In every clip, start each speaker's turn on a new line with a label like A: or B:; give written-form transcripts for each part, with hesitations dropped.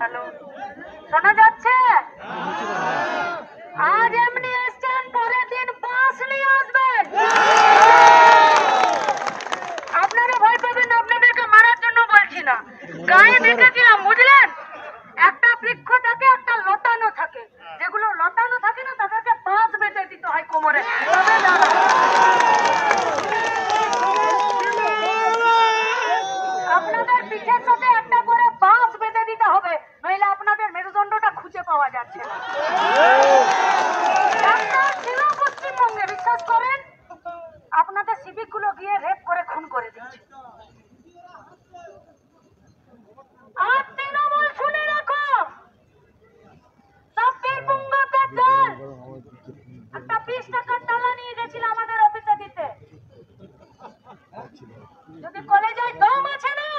A: Hello, শোনা যাচ্ছে? আজ এমনি এসছেন, পরের দিন বাস নিয়ে আসবেন। আপনারা ভয় পাবেন না, আপনাদেরকে মারার জন্য বলছি না। গায়ে দেখেছিলাম, বুঝলেন? একটা বৃক্ষ থাকে, একটা লতানো থাকে। যেগুলো লতানো থাকে না, তাদেরকে বাস বেঁধে দিতে হয় কোমরে। তবে দাঁড়ায়। আপনাদের পিঠের সাথে একটা করে বাঁশ বেঁধে দিতে হবে, নইলে আপনাদের মেরুদণ্ডটা খুঁজে পাওয়া যাচ্ছে না। ডাক্তার ছিল পশ্চিমবঙ্গে, বিশ্বাস করেন? আপনাদের সিভিক গুলো গিয়ে রেপ করে খুন করে দিচ্ছে। আর তৃণমূল শুনে রাখো, সাপের পুঙ্গকে দল একটা 20 টাকার তালা নিয়ে গেছিল আমাদের অফিসে দিতে। যদি কলেজে দম আছে না,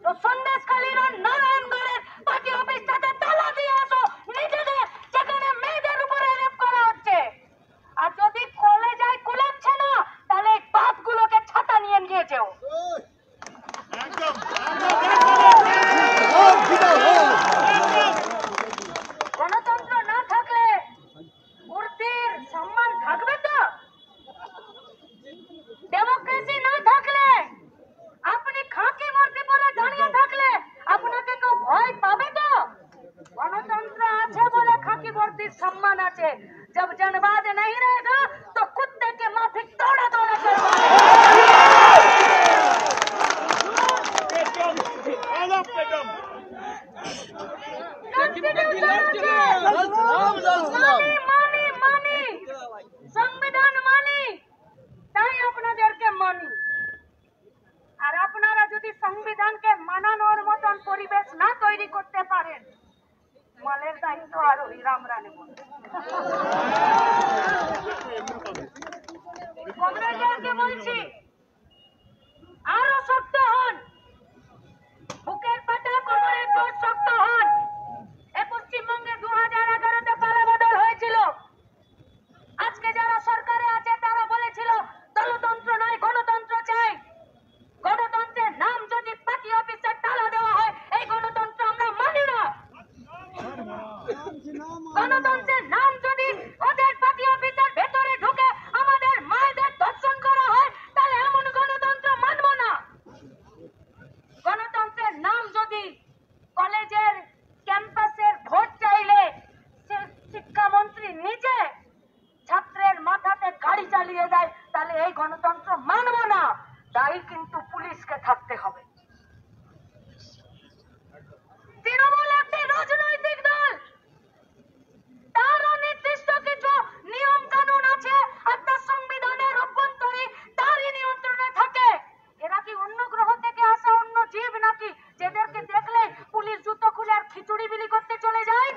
A: তো সন্দেশখালীর আর নারায়ণগড়ের পার্টি অফিসটাতে তালা দিয়ে আসো নিজেদের, যেখানে মেয়েদের উপরে রেপ করা হচ্ছে। আর যদি কলেজে কুলাচ্ছে না, তাহলে এই বাপগুলোকে ছাতা নিয়ে নিয়ে যেও। গণতন্ত্র না থাকলে মূর্তির সম্মান থাকবে তো? ডেমোক্রেসি না থাকলে, আপনি খাঁটি মূর্তি বলে দাঁড়িয়ে থাকলে আপনাকে কেউ ভয় পাবে তো? গণতন্ত্র আছে বলে খাঁটি মূর্তির সম্মান আছে। जब जनवाद नहीं रहेगा तो कुत्ते के माफिक दौड़ा दौड़ा कर সংবিধান মানি, তাই আপনাদেরকে মানি। আর আপনারা যদি সংবিধানকে মানানোর মতন পরিবেশ না তৈরি করতে পারেন, মালের দায়িত্ব আরো রামরা নেব। কংগ্রেসকে বলছি, আরো শক্ত হন, বুকের পাটা কোমরে চোট শক্ত হন। এ পশ্চিমবঙ্গে 2011-তে পালা বদল হয়েছিল। আজকে যারা সরকারে আছে তারা বলেছিল দলতন্ত্র নয়, গণতন্ত্র চাই। গণতন্ত্রের নাম যদি পার্টি অফিসে তালা দেওয়া হয়, এই গণতন্ত্র আমরা মানি না। গণতন্ত্রের নাম যদি ওদের পার্টি অফিসের ভেতরে ঢুকে আমাদের মায়েদের ধর্ষণ করা হয়, তাহলে এমন গণতন্ত্র মানব না। গণতন্ত্রের নাম যদি কলেজের ক্যাম্পাসের ভোট চাইলে শিক্ষামন্ত্রী নিজে ছাত্রের মাথাতে গাড়ি চালিয়ে দেয়, তাহলে এই গণতন্ত্র মানব না। দায়ী কিন্তু পুলিশকে থাকতে হবে। তৃণমূল একটি রাজনৈতিক দল, তারও নির্দিষ্ট কিছু নিয়ম কানুন আছে, আর তার সংবিধানের অভ্যন্তরে তারই নিয়ন্ত্রণে থাকে। এরা কি অন্য গ্রহ থেকে আসা অন্য জীব নাকি, যেদেরকে দেখলে পুলিশ জুতো খুলে আর খিচুড়ি বিলি করতে চলে যায়?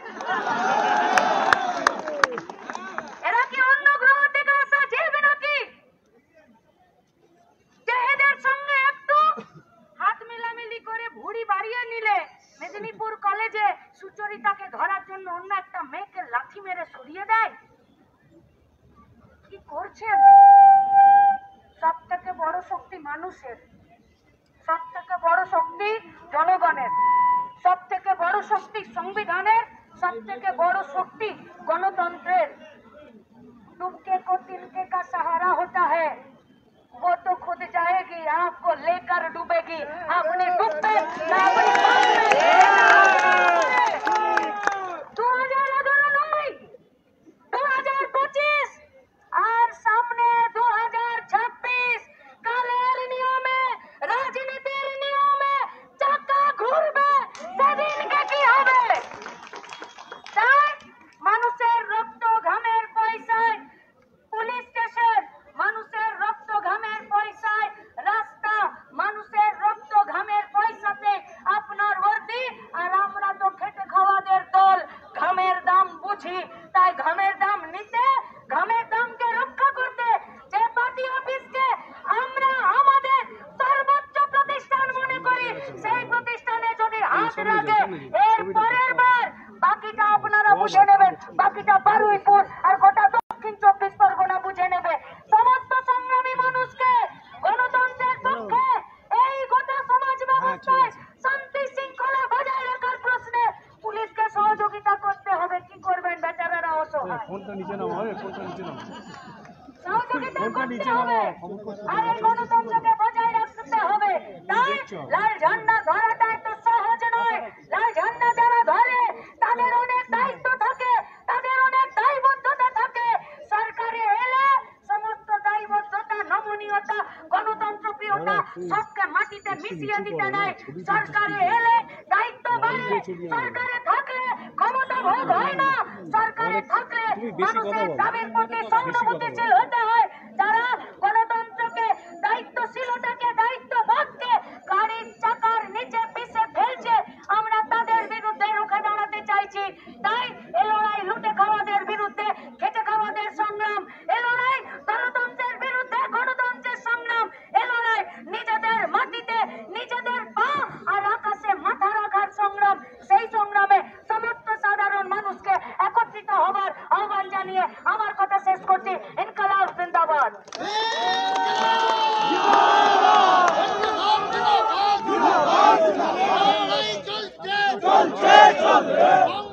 A: এরা কি অন্য গ্রহ থেকে আসা জীব নাকি, যে এদের সঙ্গে একটু হাত মিলামিলি করে ভুড়ি বাড়িয়ে নিলে মেদিনীপুর কলেজে সুচরিতাকে ধরার জন্য অন্য একটা মেয়েকে লাথি মেরে সরিয়ে দেয়? কি করছেন? সব থেকে বড় শক্তি মানুষের, সব থেকে বড় শক্তি জনগণের, সব থেকে বড় শক্তি সংবিধানের, সব থেকে বড় শক্তি গণতন্ত্রের। तुमके को तिनके का सहारा होता है, वो तो खुद जाएगी, आपको लेकर डूबेगी। अपने डूबे 2025 আর সামনে 2026, কালের নিয়মে, রাজনীতির নিয়মে চাকা ঘুরবে, সেদিনকে কি হবে? তাই মানুষের রক্ত ঘামের পয়সায় পুলিশ স্টেশন, মানুষের রক্ত ঘামের পয়সায় রাস্তা, মানুষের রক্ত ঘামের পয়সাতে আপনার বর্দি। আর আমরা তো খেটে খাওয়াদের দল, ঘামের দাম বুঝি। তাই ঘামের দাম নিতে, ঘামের দামকে রক্ষা করতে যে পার্টি অফিসকে আমরা আমাদের সর্বোচ্চ প্রতিষ্ঠান মনে করি, সেই প্রতিষ্ঠানে যদি হাত রাখে, এর পরের বার বাকিটা আপনারা বুঝে নেবেন। বাকিটা বারুইপুর আর গোটা দক্ষিণ 24 পরগনা বুঝে নেবে। সমস্ত সংগ্রামী মানুষকে গণতন্ত্রের পক্ষে, এই গোটা সমাজ ব্যবস্থায় শান্তি শৃঙ্খলা
B: ফোনটা নিচে নাও হবে, ফোনটা নিচে নাও।
A: সহযোগিতা করতে হবে আর এই গণতন্ত্রকে বজায় রাখতে হবে। তাই লাল ঝান্ডা ধরাটা এত সহজ নয়। লাল ঝান্ডা যারা ধরে তাদের অনেক দায়িত্ব থাকে, তাদের অনেক দায়বদ্ধতা থাকে। সরকারে এলে সমস্ত দায়বদ্ধতা, নমনীয়তা, গণতন্ত্র প্রিয়তা সবকে মাটিতে মিশিয়ে দিতে নেয়। সরকারে এলে দায়িত্ব বাড়ে, সরকারে থাকলে ক্ষমতা ভোগ হয় না, সরকারে থাকলে মানুষের দাবির প্রতি সহানুভূতিশীল হতে হয়। যারা গণতন্ত্রকে, দায়িত্বশীলতাকে, দায়িত্ববোধকে গাড়ির চাকার নিচে পিষে ফেলছে, আমরা তাদের বিরুদ্ধে রুখে দাঁড়াতে চাইছি। তাই এ লড়াই লুটে খাওয়াদের বিরুদ্ধে, খেটে খাওয়াদের সংগ্রাম, এ লড়াই গণতন্ত্রের বিরুদ্ধে গণতন্ত্রের সংগ্রাম, এ লড়াই নিজেদের মাটিতে নিজেদের পা আর আকাশে মাথা রাখার সংগ্রাম। সেই সংগ্রামে সমস্ত সাধারণ মানুষকে একত্রিত হবার আহ্বান জানিয়ে আমার কথা শেষ করছি। ইনকালাব জিন্দাবাদ।
C: চলছে